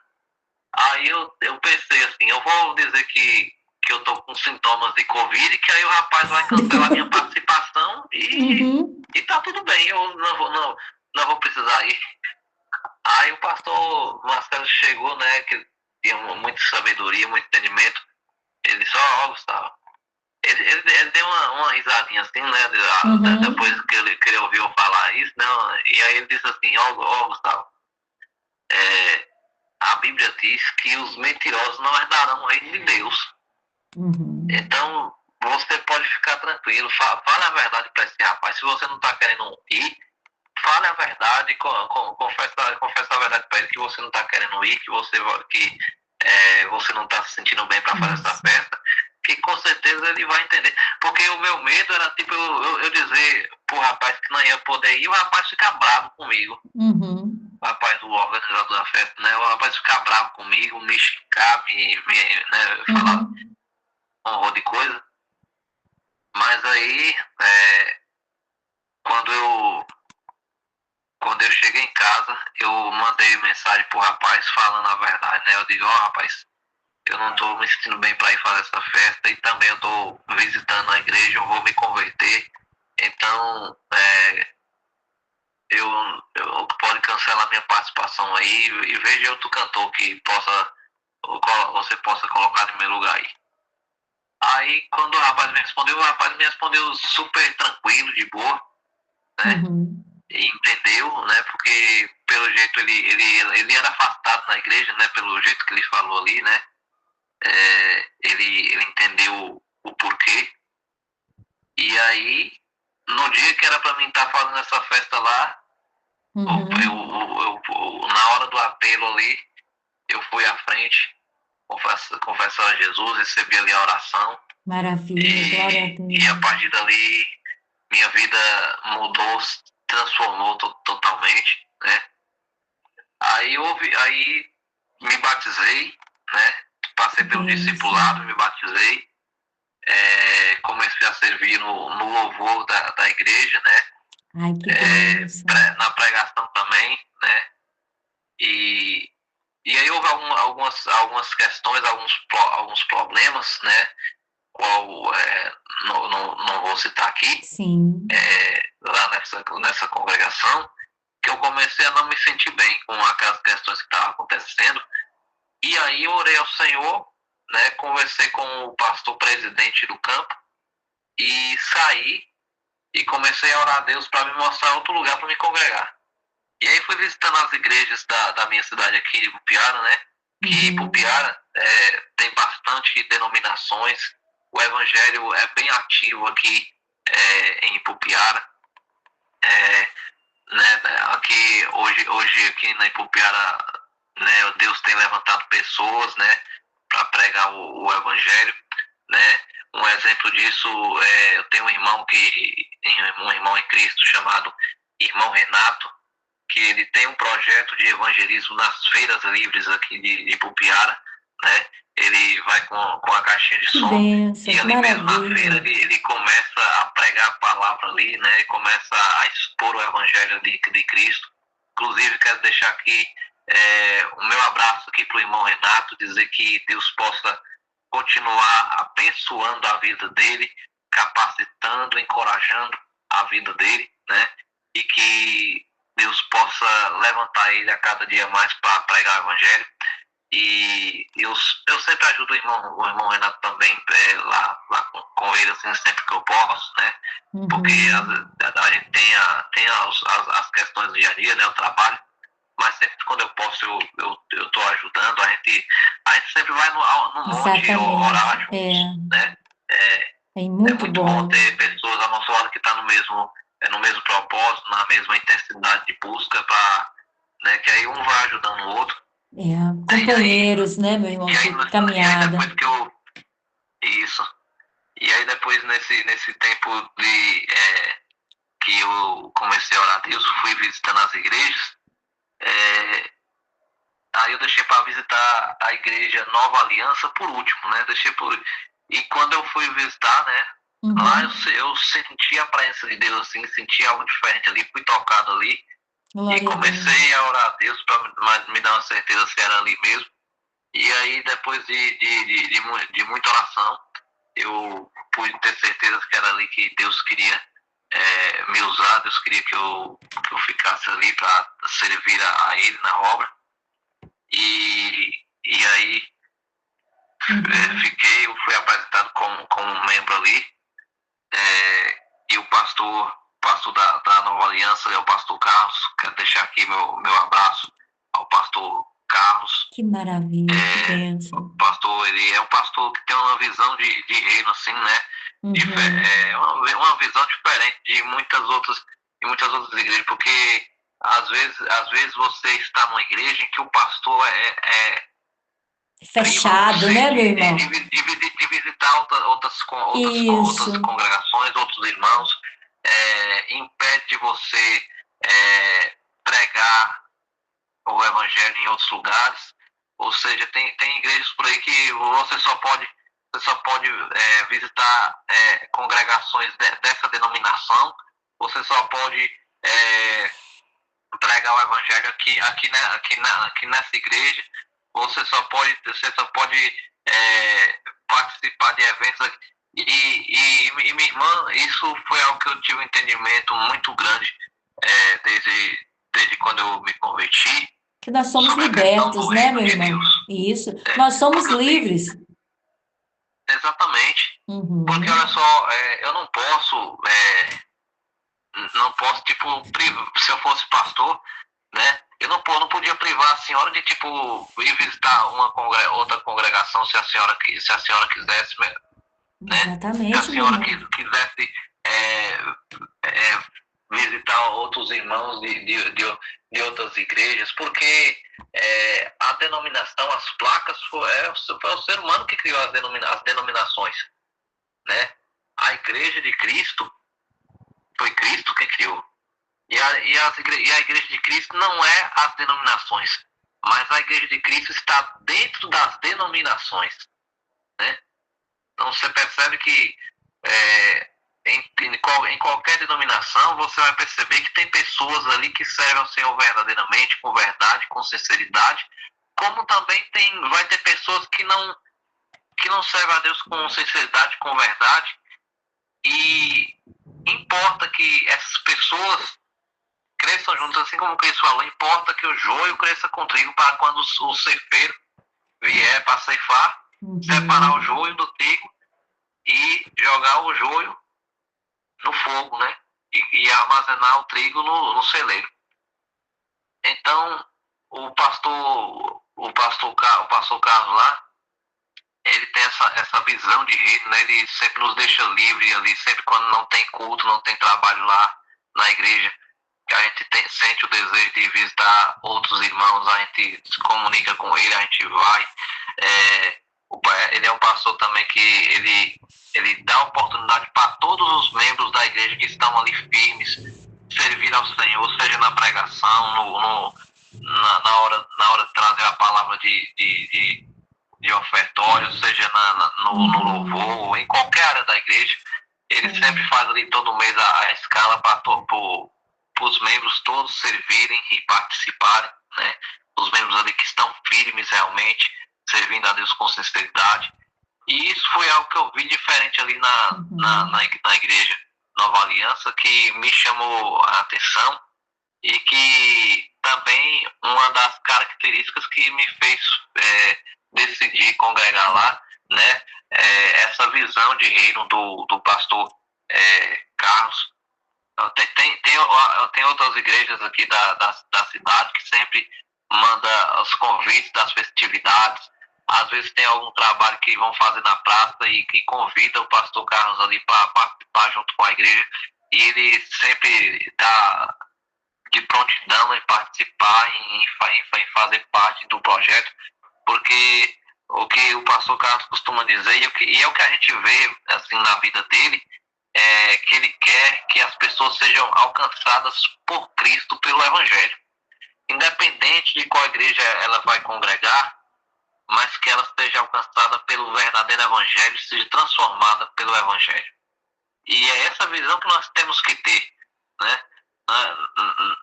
Speaker 4: Aí eu pensei assim, eu vou dizer que eu tô com sintomas de Covid, que aí o rapaz vai cancelar minha participação e tá tudo bem, eu não vou precisar ir. Aí o pastor Marcelo chegou, né, que tinha muita sabedoria, muito entendimento. Ele disse, ó, Gustavo, ele deu uma risadinha assim, né? Depois que ele ouviu falar isso, né? E aí ele disse assim, ó, Gustavo, a Bíblia diz que os mentirosos não herdarão o reino de Deus. Então, você pode ficar tranquilo, fale a verdade para esse rapaz. Se você não está querendo ir, fale a verdade, confessa a verdade para ele que você não está querendo ir, que você não está se sentindo bem para fazer essa festa, que com certeza ele vai entender. Porque o meu medo era tipo eu dizer pro rapaz que não ia poder ir, o rapaz ficar bravo comigo. O rapaz, o organizador da festa, né? O rapaz ficar bravo comigo, me xingar, né, falar um monte de coisa. Mas aí, quando eu cheguei em casa, eu mandei mensagem pro rapaz falando a verdade, né? Eu digo, ó, rapaz, eu não tô me sentindo bem para ir fazer essa festa e também eu tô visitando a igreja, eu vou me converter. Então, eu pode cancelar minha participação aí e veja outro cantor que você possa colocar no meu lugar aí. Aí, quando o rapaz me respondeu super tranquilo, de boa, né? E entendeu, né? Porque pelo jeito ele era afastado da igreja, né? Pelo jeito que ele falou ali, né? Ele entendeu o porquê. E aí, no dia que era para mim estar fazendo essa festa lá, na hora do apelo ali, eu fui à frente, confessar a Jesus, recebi ali a oração.
Speaker 3: Maravilha, glória a Deus.
Speaker 4: E a partir dali, minha vida mudou, se transformou totalmente, né? Aí me batizei, né? Passei pelo discipulado, me batizei, comecei a servir no louvor da igreja, né?
Speaker 3: Ai, que bênção.
Speaker 4: Na pregação também, né? E aí houve algumas questões, alguns problemas, né? Qual não vou citar aqui.
Speaker 3: Sim.
Speaker 4: Lá nessa congregação, que eu comecei a não me sentir bem com aquelas questões que estavam acontecendo. E aí eu orei ao Senhor, né? Conversei com o pastor presidente do campo e saí e comecei a orar a Deus para me mostrar outro lugar para me congregar. E aí fui visitando as igrejas da minha cidade aqui de Ipupiara, né? Que Ipupiara tem bastante denominações. O evangelho é bem ativo aqui em Ipupiara. Aqui hoje aqui na Ipupiara, né, Deus tem levantado pessoas, né, a pregar o evangelho, né? Um exemplo disso eu tenho um irmão em Cristo chamado irmão Renato, que ele tem um projeto de evangelismo nas feiras livres aqui de Pupiara, né? Ele vai com a caixinha de
Speaker 3: Que
Speaker 4: som
Speaker 3: bênção,
Speaker 4: e
Speaker 3: que
Speaker 4: ali mesmo na
Speaker 3: maravilha.
Speaker 4: feira ele começa a pregar a palavra ali, né? Começa a expor o evangelho de Cristo. Inclusive, quero deixar aqui o meu abraço aqui para o irmão Renato, dizer que Deus possa continuar abençoando a vida dele, capacitando, encorajando a vida dele, né? E que Deus possa levantar ele a cada dia mais para pregar o evangelho. E eu sempre ajudo o irmão Renato também, lá com ele, assim, sempre que eu posso, né? Porque a gente tem as questões do dia a dia, né? O trabalho, mas sempre quando eu posso, eu tô ajudando. A gente sempre vai no monte orar juntos, né?
Speaker 3: É
Speaker 4: É
Speaker 3: muito
Speaker 4: muito
Speaker 3: bom.
Speaker 4: bom ter pessoas ao nosso lado que estão no mesmo propósito, na mesma intensidade de busca, né, que aí um vai ajudando o outro.
Speaker 3: Companheiros, né, meu irmão,
Speaker 4: E aí,
Speaker 3: de caminhada.
Speaker 4: depois isso. E aí depois nesse tempo que eu comecei a orar a Deus, fui visitando as igrejas, aí eu deixei para visitar a igreja Nova Aliança por último, né? E quando eu fui visitar, né? Lá eu senti a presença de Deus, assim, senti algo diferente ali, fui tocado ali.
Speaker 3: Glória
Speaker 4: E comecei a orar a Deus para me dar uma certeza se era ali mesmo. E aí, depois de muita oração, eu pude ter certeza que era ali que Deus queria me usar, Deus queria que eu ficasse ali para servir a Ele na obra. E aí, eu fui apresentado como membro ali. E o pastor da Nova Aliança é o pastor Carlos. Quero deixar aqui meu abraço ao pastor Carlos.
Speaker 3: Que maravilha, que bênção.
Speaker 4: O pastor, ele é um pastor que tem uma visão de reino, assim, né? Uma visão diferente de muitas outras igrejas, porque às vezes você está numa igreja em que o pastor
Speaker 3: fechado, né, meu irmão?
Speaker 4: De visitar outras congregações, outros irmãos, impede de você pregar o evangelho em outros lugares. Ou seja, tem igrejas por aí que você só pode visitar congregações dessa denominação, você só pode pregar o evangelho aqui nessa igreja, você só pode participar de eventos aqui. E minha irmã, isso foi algo que eu tive um entendimento muito grande desde quando eu me converti.
Speaker 3: Que nós somos libertos, né, meu irmão? Isso, nós somos livres.
Speaker 4: Exatamente. Porque, olha só, eu não posso, tipo, se eu fosse pastor, né, eu não podia privar a senhora de, tipo, ir visitar outra congregação se a senhora quisesse, né?
Speaker 3: Exatamente,
Speaker 4: se a senhora quisesse visitar outros irmãos de outras igrejas, porque a denominação, as placas, foi o ser humano que criou as denominações, né? A igreja de Cristo, foi Cristo que criou. E a igreja de Cristo não é as denominações, mas a igreja de Cristo está dentro das denominações, né? Então você percebe que em qualquer denominação você vai perceber que tem pessoas ali que servem ao Senhor verdadeiramente, com verdade, com sinceridade, como também vai ter pessoas que não servem a Deus com sinceridade, com verdade, e importa que essas pessoas cresçam juntas, assim como o Cristo falou, importa que o joio cresça com o trigo, para quando o ceifeiro vier para ceifar, separar o joio do trigo e jogar o joio no fogo, né? E armazenar o trigo no celeiro. Então, o pastor Carlos lá, ele tem essa visão de reino, né? Ele sempre nos deixa livre ali, sempre quando não tem culto, não tem trabalho lá na igreja, que a gente sente o desejo de visitar outros irmãos, a gente se comunica com ele, a gente vai. Ele é um pastor também que ele dá oportunidade para todos os membros da igreja que estão ali firmes, servir ao Senhor, seja na pregação, na hora de trazer a palavra de ofertório, seja no louvor, em qualquer área da igreja. Ele sempre faz ali todo mês a escala para os membros todos servirem e participarem, né? Os membros ali que estão firmes realmente, servindo a Deus com sinceridade. E isso foi algo que eu vi diferente ali na igreja Nova Aliança, que me chamou a atenção e que também uma das características que me fez decidir congregar lá, né? Essa visão de reino do pastor Carlos. Tem outras igrejas aqui da cidade que sempre manda os convites das festividades. Às vezes tem algum trabalho que vão fazer na praça e que convida o pastor Carlos ali para participar junto com a igreja. E ele sempre está de prontidão em participar, em fazer parte do projeto, porque o que o pastor Carlos costuma dizer, e é o que a gente vê assim, na vida dele, é que ele quer que as pessoas sejam alcançadas por Cristo pelo Evangelho. Independente de qual igreja ela vai congregar, mas que ela seja alcançada pelo verdadeiro Evangelho, seja transformada pelo Evangelho. E é essa visão que nós temos que ter, né?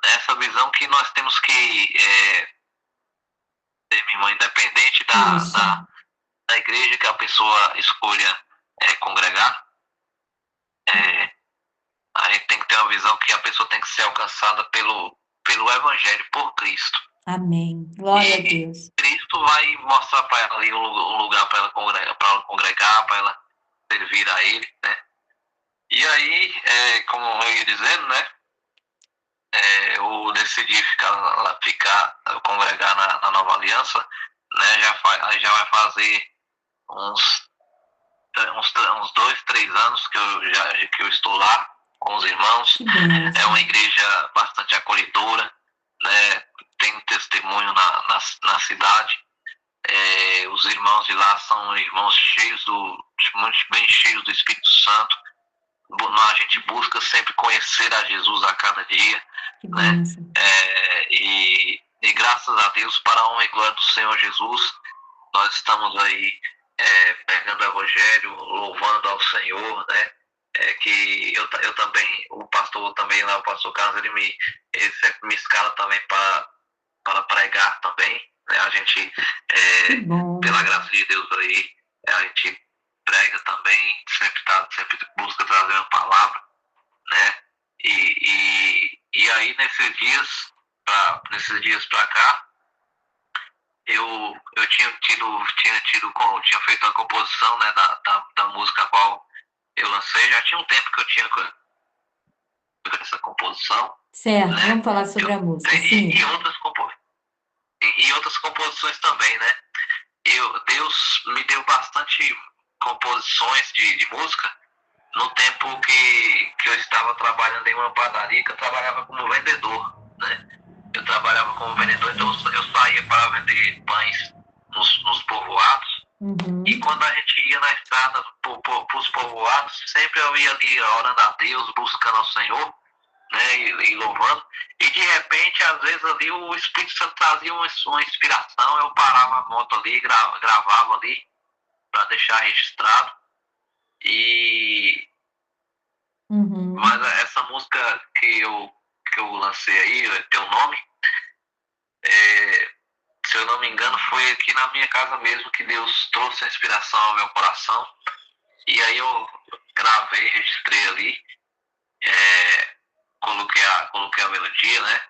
Speaker 4: Essa visão que nós temos que ter, minha irmã, independente da igreja que a pessoa escolha congregar, a gente tem que ter uma visão que a pessoa tem que ser alcançada pelo Evangelho, por Cristo.
Speaker 3: Amém. Glória a Deus.
Speaker 4: Cristo vai mostrar para ela ali um lugar para ela congregar, para ela servir a Ele, né? E aí, como eu ia dizendo, né? Eu decidi congregar na Nova Aliança, né? Já vai fazer uns 2, 3 anos que eu estou lá com os irmãos. É uma igreja bastante acolhedora, né? Tem um testemunho na cidade. Os irmãos de lá são irmãos bem cheios do Espírito Santo. A gente busca sempre conhecer a Jesus a cada dia, né? E graças a Deus, para a honra e glória do Senhor Jesus, nós estamos aí pregando o Evangelho, louvando ao Senhor, né? Que eu também, o pastor também lá, o pastor Carlos, ele sempre me escala também para pregar também, né? A gente, pela graça de Deus aí, a gente prega também, sempre busca trazer uma palavra, né? E aí nesses dias para cá, eu tinha feito uma composição, né, da música a qual eu lancei. Já tinha um tempo que eu tinha essa composição.
Speaker 3: Certo,
Speaker 4: né?
Speaker 3: Vamos falar sobre a música. Sim.
Speaker 4: E outras composições também, né? Deus me deu bastante composições de música no tempo que eu estava trabalhando em uma padaria, que eu trabalhava como vendedor, né? Eu trabalhava como vendedor, então eu saía para vender pães nos povoados. E quando a gente ia na estrada para os povoados, sempre eu ia ali orando a Deus, buscando ao Senhor, né, e louvando. E de repente, às vezes ali o Espírito Santo trazia uma inspiração, eu parava a moto ali, gravava ali para deixar registrado. Mas essa música que eu lancei aí, Teu Nome, se eu não me engano, foi aqui na minha casa mesmo que Deus trouxe a inspiração ao meu coração. E aí eu gravei, registrei ali, coloquei a melodia, né?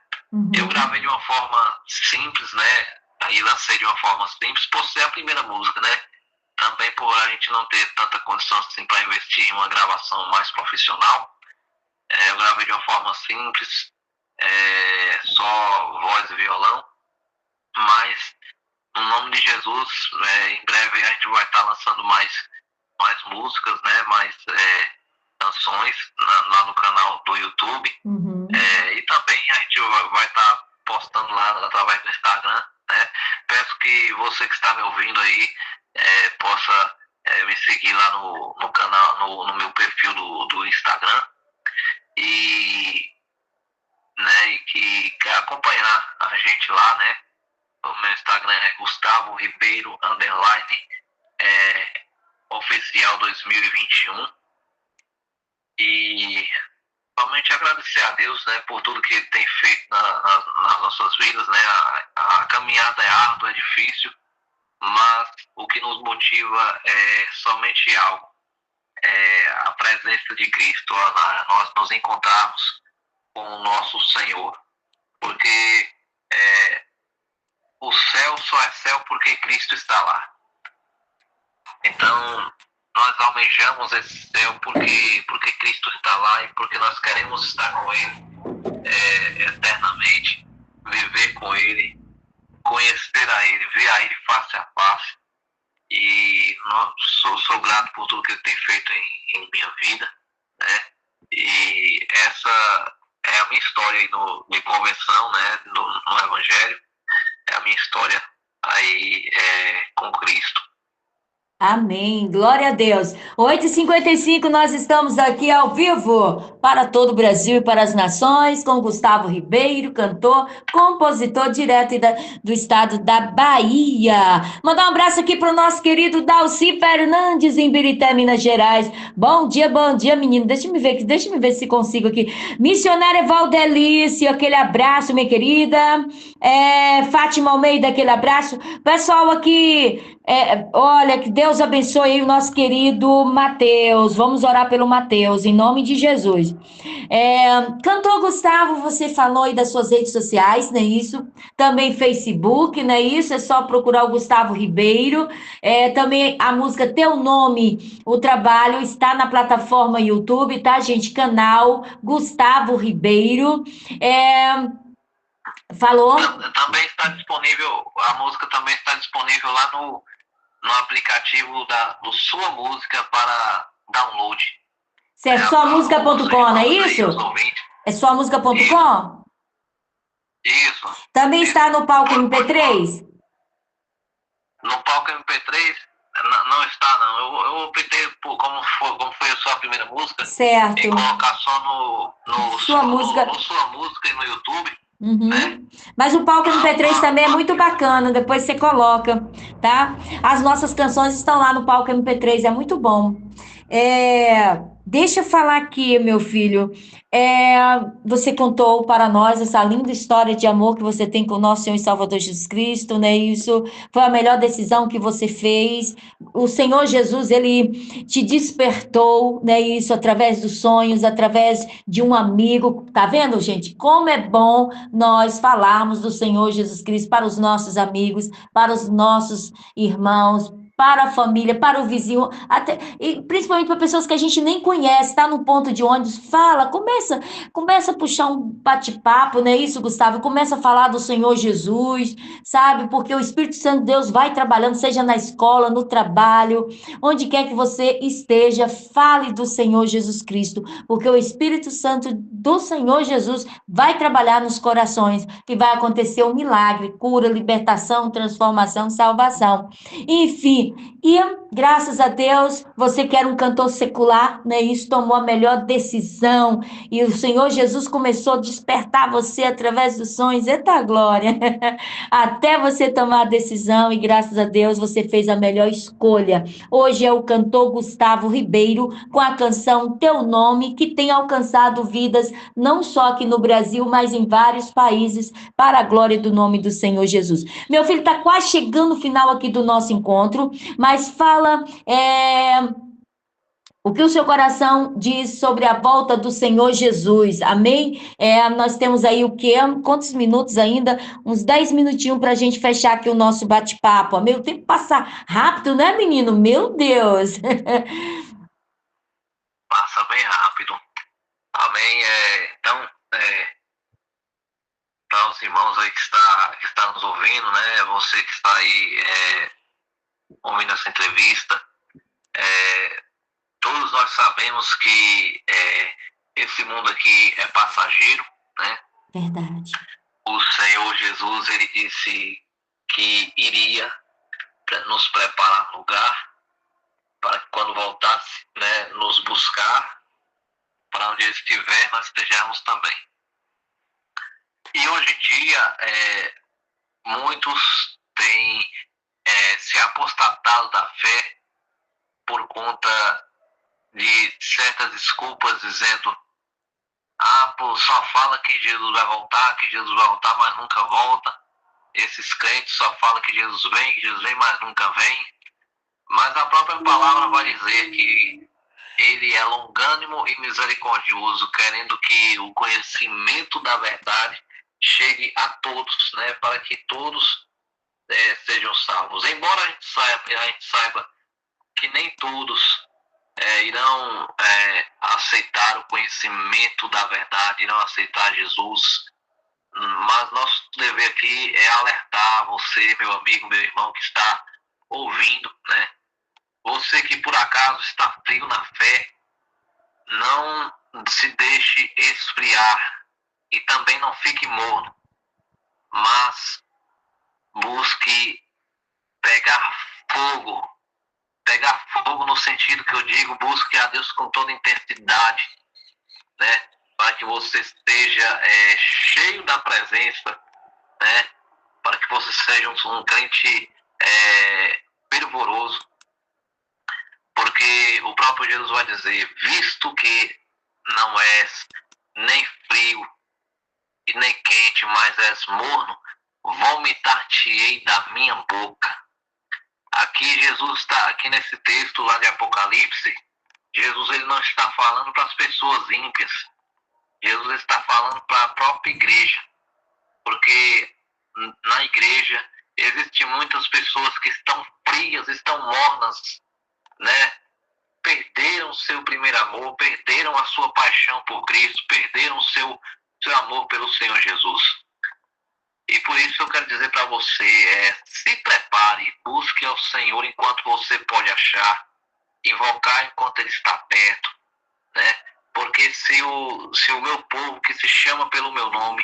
Speaker 4: Eu gravei de uma forma simples, né? Aí lancei de uma forma simples, por ser a primeira música, né? Também por a gente não ter tanta condição assim para investir em uma gravação mais profissional. Eu gravei de uma forma simples, só voz e violão. Mas, no nome de Jesus, em breve a gente vai estar lançando mais músicas, né? Mais canções lá no canal do YouTube. E também a gente vai estar postando lá através do Instagram, né? Peço que você que está me ouvindo aí, possa me seguir lá no canal, no meu perfil do Instagram e, né, e que quer acompanhar a gente lá, né? O meu Instagram é Gustavo Ribeiro _oficial 2021 e realmente agradecer a Deus, né, por tudo que Ele tem feito nas nossas vidas, né? A caminhada é árdua, é difícil, mas o que nos motiva é somente algo, a presença de Cristo, nós nos encontrarmos com o nosso Senhor, porque o céu só é céu porque Cristo está lá. Então, nós almejamos esse céu porque Cristo está lá e porque nós queremos estar com Ele eternamente, viver com Ele, conhecer a Ele, ver a Ele face a face. E sou grato por tudo que Ele tem feito em minha vida, né? E essa é a minha história aí de conversão, né? No Evangelho. É a minha história aí com Cristo.
Speaker 3: Amém. Glória a Deus. 8h55, nós estamos aqui ao vivo para todo o Brasil e para as nações, com Gustavo Ribeiro, cantor, compositor direto do estado da Bahia. Mandar um abraço aqui para o nosso querido Dalci Fernandes, em Birité, Minas Gerais. Bom dia, menino. Deixa eu ver se consigo aqui. Missionária Valdelice, aquele abraço, minha querida. Fátima Almeida, aquele abraço. Pessoal aqui, olha, que Deus abençoe aí o nosso querido Mateus. Vamos orar pelo Mateus, em nome de Jesus. Cantor Gustavo, você falou aí das suas redes sociais, não é isso? Também Facebook, não é isso? É só procurar o Gustavo Ribeiro. Também a música Teu Nome, o trabalho está na plataforma YouTube, tá, gente? Canal Gustavo Ribeiro. Falou?
Speaker 4: Também está disponível, a música também está disponível lá no aplicativo do Sua Música para download.
Speaker 3: É suamusica.com, não é isso? É suamusica.com?
Speaker 4: Isso.
Speaker 3: Também está no palco MP3?
Speaker 4: No palco MP3 não está, não. Eu optei por, como foi a sua primeira música,
Speaker 3: certo,
Speaker 4: em colocar só no Sua Música e no YouTube.
Speaker 3: Uhum.
Speaker 4: Né?
Speaker 3: Mas o palco MP3 também é muito bacana, depois você coloca, tá? As nossas canções estão lá no palco MP3, é muito bom. Deixa eu falar aqui, meu filho. Você contou para nós essa linda história de amor que você tem com o nosso Senhor e Salvador Jesus Cristo, né? Isso foi a melhor decisão que você fez. O Senhor Jesus, ele te despertou, né? Isso através dos sonhos, através de um amigo. Tá vendo, gente? Como é bom nós falarmos do Senhor Jesus Cristo para os nossos amigos, para os nossos irmãos, para a família, para o vizinho, e principalmente para pessoas que a gente nem conhece, está no ponto de ônibus, fala, começa a puxar um bate-papo, não é isso, Gustavo? Começa a falar do Senhor Jesus, sabe? Porque o Espírito Santo de Deus vai trabalhando, seja na escola, no trabalho, onde quer que você esteja, fale do Senhor Jesus Cristo, porque o Espírito Santo do Senhor Jesus vai trabalhar nos corações, e vai acontecer um milagre, cura, libertação, transformação, salvação. Enfim, e graças a Deus, você que era um cantor secular, né? Isso tomou a melhor decisão. E o Senhor Jesus começou a despertar você através dos sonhos. Eita glória! Até você tomar a decisão, e graças a Deus você fez a melhor escolha. Hoje é o cantor Gustavo Ribeiro com a canção Teu Nome, que tem alcançado vidas não só aqui no Brasil, mas em vários países, para a glória do nome do Senhor Jesus. Meu filho, está quase chegando o final aqui do nosso encontro, mas fala o que o seu coração diz sobre a volta do Senhor Jesus, amém? Nós temos aí o quê? Quantos minutos ainda? Uns 10 minutinhos para a gente fechar aqui o nosso bate-papo, amém? O tempo passa rápido, né, menino? Meu Deus!
Speaker 4: Passa bem rápido, amém? Então, para os irmãos aí que está nos ouvindo, né? Você que está aí ouvindo essa entrevista, todos nós sabemos que esse mundo aqui é passageiro, né?
Speaker 3: Verdade.
Speaker 4: O Senhor Jesus, ele disse que iria nos preparar lugar, para que quando voltasse, né, nos buscar, para onde ele estiver, nós estejamos também. E hoje em dia, muitos têm se apostatado da fé por conta de certas desculpas, dizendo: pô, só fala que Jesus vai voltar, mas nunca volta. Esses crentes só falam que Jesus vem, mas nunca vem. Mas a própria palavra vai dizer que ele é longânimo e misericordioso, querendo que o conhecimento da verdade chegue a todos, né, para que todos sejam salvos. Embora a gente saiba que nem todos irão aceitar o conhecimento da verdade, irão aceitar Jesus, mas nosso dever aqui é alertar você, meu amigo, meu irmão, que está ouvindo, né? Você que por acaso está frio na fé, não se deixe esfriar e também não fique morno, mas busque pegar fogo no sentido que eu digo, busque a Deus com toda intensidade, né? Para que você esteja cheio da presença, né? Para que você seja um crente fervoroso, porque o próprio Jesus vai dizer: visto que não és nem frio e nem quente, mas és morno, vomitar-te-ei da minha boca. Aqui Jesus está, aqui nesse texto lá de Apocalipse, Jesus ele não está falando para as pessoas ímpias, Jesus está falando para a própria igreja, porque na igreja existem muitas pessoas que estão frias, estão mornas, né? Perderam seu primeiro amor, perderam a sua paixão por Cristo, perderam seu amor pelo Senhor Jesus. E por isso eu quero dizer para você, se prepare, busque ao Senhor enquanto você pode achar, invocar enquanto Ele está perto, né? Porque se o meu povo, que se chama pelo meu nome,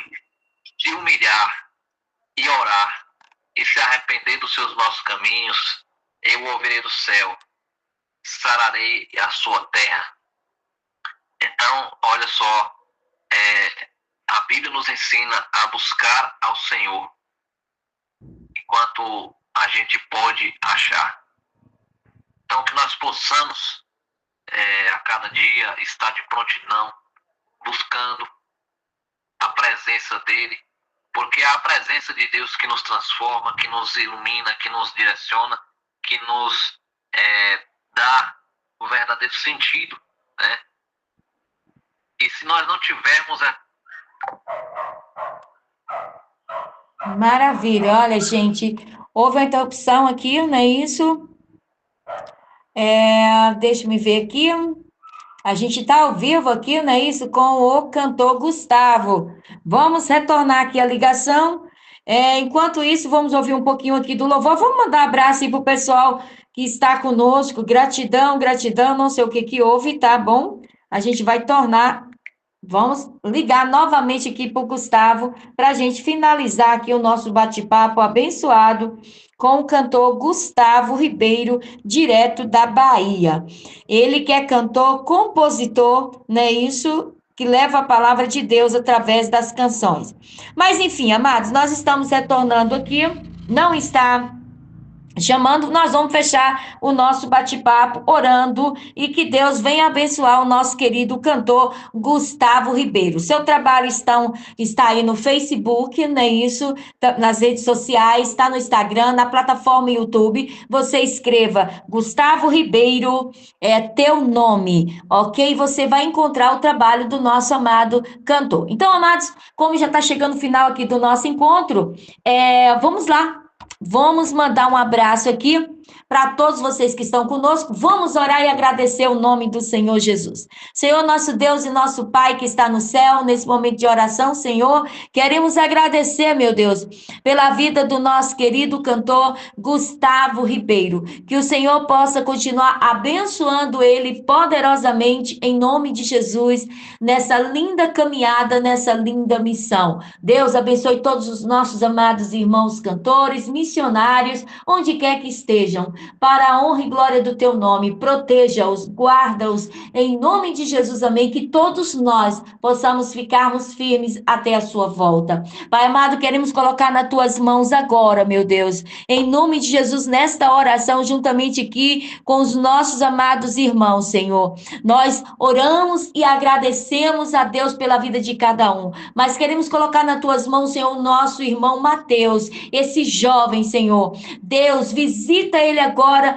Speaker 4: se humilhar e orar e se arrepender dos seus maus caminhos, eu ouvirei do céu, sararei a sua terra. Então, olha só, a Bíblia nos ensina a buscar ao Senhor enquanto a gente pode achar. Então, que nós possamos a cada dia estar de prontidão, buscando a presença dEle, porque é a presença de Deus que nos transforma, que nos ilumina, que nos direciona, que nos dá o verdadeiro sentido, né? E se nós não tivermos
Speaker 3: Maravilha, olha, gente, houve uma interrupção aqui, não é isso? Deixa eu ver aqui. A gente está ao vivo aqui, não é isso? Com o cantor Gustavo. Vamos retornar aqui a ligação. Enquanto isso, vamos ouvir um pouquinho aqui do louvor. Vamos mandar um abraço aí para o pessoal que está conosco. Gratidão, gratidão, não sei o que houve, tá bom? A gente vai tornar. Vamos ligar novamente aqui para o Gustavo, para a gente finalizar aqui o nosso bate-papo abençoado com o cantor Gustavo Ribeiro, direto da Bahia. Ele que é cantor, compositor, não é isso? Que leva a palavra de Deus através das canções. Mas, enfim, amados, nós estamos retornando aqui, não está chamando, nós vamos fechar o nosso bate-papo orando e que Deus venha abençoar o nosso querido cantor Gustavo Ribeiro. Seu trabalho está aí no Facebook, não é isso? Nas redes sociais, está no Instagram, na plataforma YouTube. Você escreva Gustavo Ribeiro, teu nome, ok? Você vai encontrar o trabalho do nosso amado cantor. Então, amados, como já está chegando o final aqui do nosso encontro, vamos lá. Vamos mandar um abraço aqui para todos vocês que estão conosco. Vamos orar e agradecer o nome do Senhor Jesus. Senhor, nosso Deus e nosso Pai que está no céu, nesse momento de oração, Senhor, queremos agradecer, meu Deus, pela vida do nosso querido cantor Gustavo Ribeiro. Que o Senhor possa continuar abençoando ele poderosamente, em nome de Jesus, nessa linda caminhada, nessa linda missão. Deus abençoe todos os nossos amados irmãos cantores, missionários, onde quer que estejam, para a honra e glória do teu nome. Proteja-os, guarda-os, em nome de Jesus, amém. Que todos nós possamos ficarmos firmes até a sua volta. Pai amado, queremos colocar nas tuas mãos agora, meu Deus, em nome de Jesus, nesta oração, juntamente aqui com os nossos amados irmãos, Senhor. Nós oramos e agradecemos a Deus pela vida de cada um, mas queremos colocar nas tuas mãos, Senhor, o nosso irmão Mateus, esse jovem, Senhor. Deus, visita ele agora,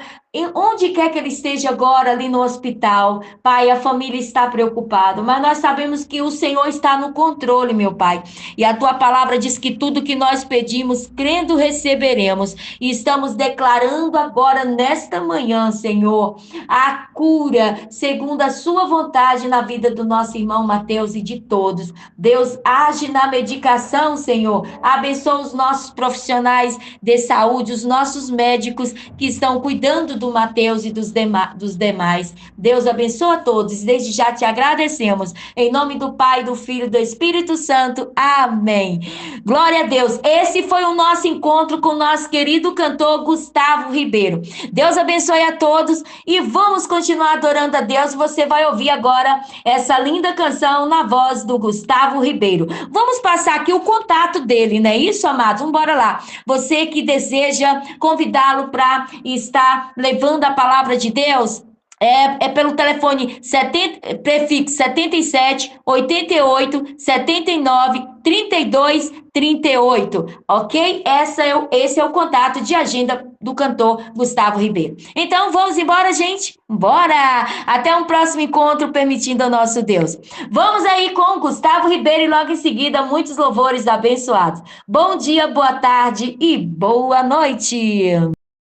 Speaker 3: onde quer que ele esteja agora, ali no hospital. Pai, a família está preocupada, mas nós sabemos que o Senhor está no controle, meu Pai. E a tua palavra diz que tudo que nós pedimos, crendo, receberemos. E estamos declarando agora, nesta manhã, Senhor, a cura, segundo a sua vontade, na vida do nosso irmão Mateus e de todos. Deus, age na medicação, Senhor. Abençoa os nossos profissionais de saúde, os nossos médicos que estão cuidando do Mateus e dos demais. Deus abençoa a todos. Desde já te agradecemos. Em nome do Pai, do Filho e do Espírito Santo. Amém. Glória a Deus. Esse foi o nosso encontro com o nosso querido cantor Gustavo Ribeiro. Deus abençoe a todos e vamos continuar adorando a Deus. Você vai ouvir agora essa linda canção na voz do Gustavo Ribeiro. Vamos passar aqui o contato dele, não é isso, amados? Vamos embora lá. Você que deseja convidá-lo para estar levando a palavra de Deus, é pelo telefone prefixo 77 88 79 32 38, ok? Esse é o contato de agenda do cantor Gustavo Ribeiro. Então, vamos embora, gente? Bora! Até um próximo encontro, permitindo ao nosso Deus. Vamos aí com Gustavo Ribeiro e logo em seguida muitos louvores abençoados. Bom dia, boa tarde e boa noite!